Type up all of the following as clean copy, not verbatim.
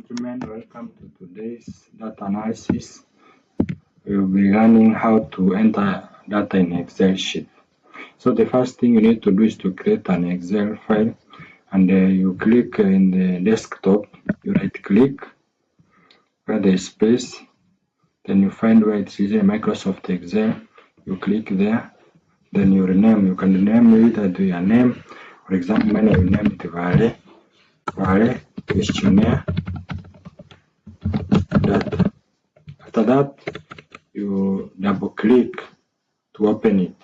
gentlemen, welcome to today's data analysis. We will be learning how to enter data in Excel sheet. So the first thing you need to do is to create an Excel file, and you click in the desktop, you right click where there is space, then you find where it is Microsoft Excel, you click there, then you rename. You can rename it to your name. For example, I will name it Vale questionnaire data. After that, you double click to open it.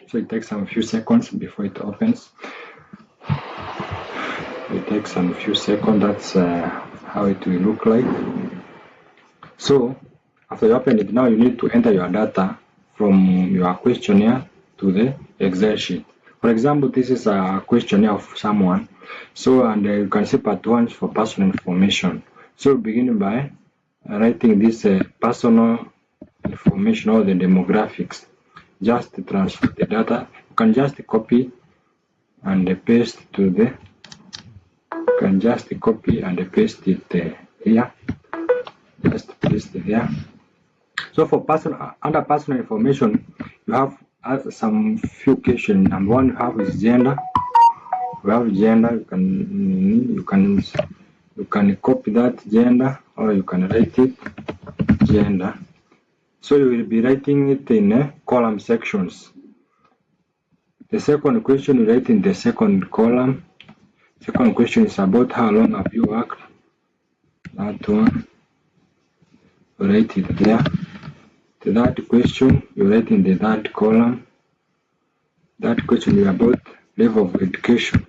So it takes some few seconds before it opens. That's how it will look like. So after you open it, now you need to enter your data from your questionnaire to the Excel sheet. For example, this is a questionnaire of someone. So, and you can see part 1 for personal information. So beginning by writing this personal information or the demographics. Just transfer the data. You can just copy and paste to the. You can just copy and paste it here. Just paste it here. So for under personal information, you have some few questions. Number one, you have is gender. You have gender. You can copy that gender, or you can write it gender. So you will be writing it in column sections. The second question you write in the second column. Second question is about how long have you worked. That one, you write it there. The third question you write in the third column. That question is about level of education.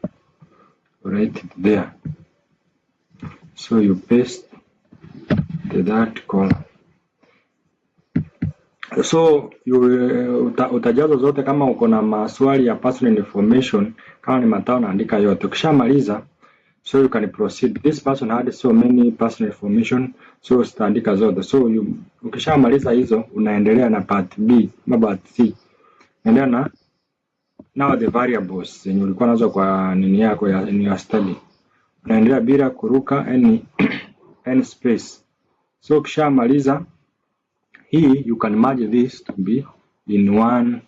You write it there. So you paste the third column. So utajaza zote. Kama uko na maswali ya personal information, kama ni matao naandika yote. Ukishamaliza, so you can proceed. This person had so many personal information, so utaandika zote. So ukishamaliza hizo, unaendelea na part B, part C. Endelea na now the variables zenye ulikuwa nazo kwa nini yako ya in your study. Unaendelea bila kuruka any space. So ukishamaliza hii, you can merge this to be in one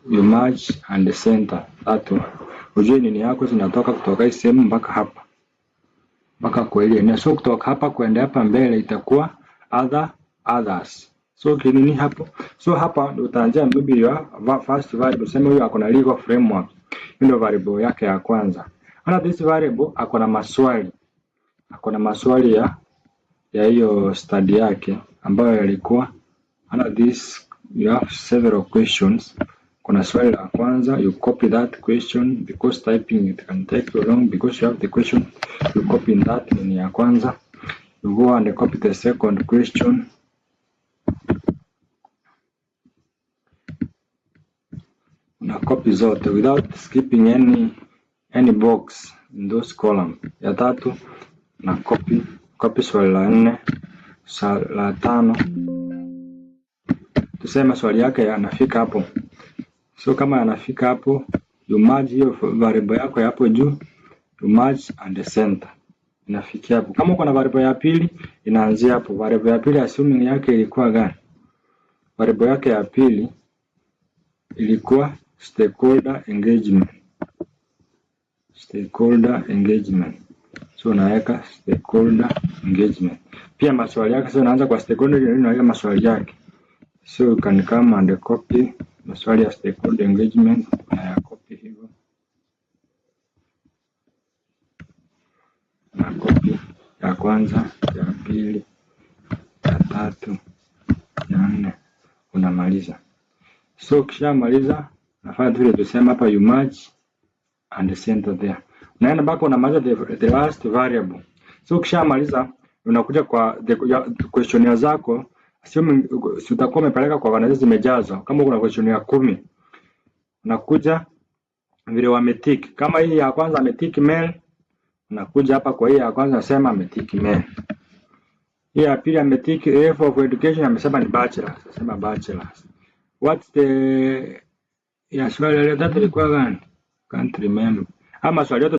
you merge and the center. That one. Ujue nini yako zinatoka kutoka hii sehemu mpaka hapa. Mpaka kwa ile eneo. So kutoka hapa kwenda hapa mbele itakuwa others. So kinini hapo. So hapa utaanzia maybe your first variable. Sema huyu ako na legal framework. Ndio variable yake ya kwanza. Under this variable ako na maswali. Ako na maswali ya hiyo study yake ambayo yalikuwa under this you have several questions. Kuna swali la kwanza, you copy that question because typing it can take you long because you have the question, you copy that in ya kwanza. You go and copy the second question. Una copy zote without skipping any box in those columns. Ya tatu na copy swali la 4, swali la 5. Tuseme swali yake yanafika hapo. So kama yanafika hapo, you merge hiyo variable yako hapo juu, you merge and the center. Inafikia hapo. Kama uko na variable ya pili, inaanzia hapo. Variable ya pili assuming yake ilikuwa gani? Variable yake ya pili ilikuwa stakeholder engagement. So unaweka stakeholder engagement. Pia maswali yake, so unaanza kwa stakeholder, unaweka maswali yake. So you can come and copy maswali ya stakeholder engagement, na copy hivyo. Na copy ya kwanza, ya pili, ya tatu, ya 4, unamaliza. So ukishamaliza, nafanya vile tusema hapa, you merge and center there. Naenda mpaka unamaliza the last variable. So ukishamaliza, unakuja kwa the questionnaire zako. Assuming utakuwa umepeleka kwa wanafunzi zimejazwa. Kama kuna questionnaire 10, unakuja vile wametiki. Kama hii ya kwanza ametiki male, unakuja hapa kwa hii ya kwanza nasema ametiki male. Hii ya pili ametiki level of education, amesema ni bachelor, nasema bachelor. What's the Ya swali la tatu ilikuwa gani? Can't remember. Ama swali yote